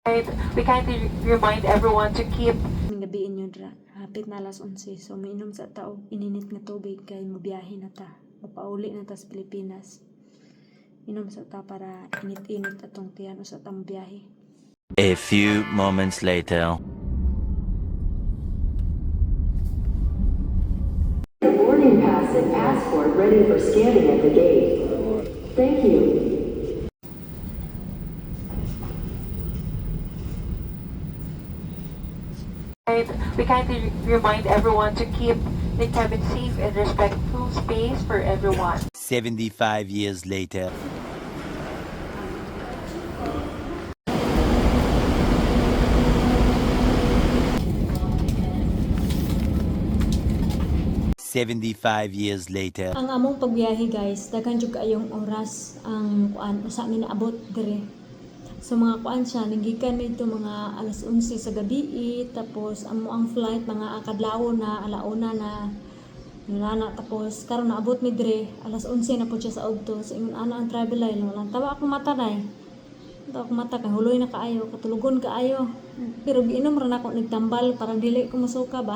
We kindly remind everyone to keep Gabiin nyo dra. Hapit na alas 11. So, mainom sa tao. Ininit nga tubig kay mabiyahe na ta. Mapauli na ta sa Pilipinas. Inom sa ta para init-init atong tiyan o sa tang biyahe. A few moments later. The boarding pass and passport ready for scanning at the gate. Thank you. We kindly remind everyone to keep the cabin safe and respectful space for everyone. 75 years later. $75 later. Ang among pagbiyahe guys, daghan jud kaayong oras ang kuan usa mi naabot dire. So mga kuan siya, nagikan nito mga alas 11 sa gabi, tapos amo ang flight mga kadlaw na alauna na nana, tapos karon naabot mi dire alas 11 na pud siya sa udto. So ingon ana ang travel line wala tawa akong mata day. Tawa akong mata kay huloy na kaayo, katulugon kaayo. Pero giinom ra nako nagtambal para dili ko masuka ba.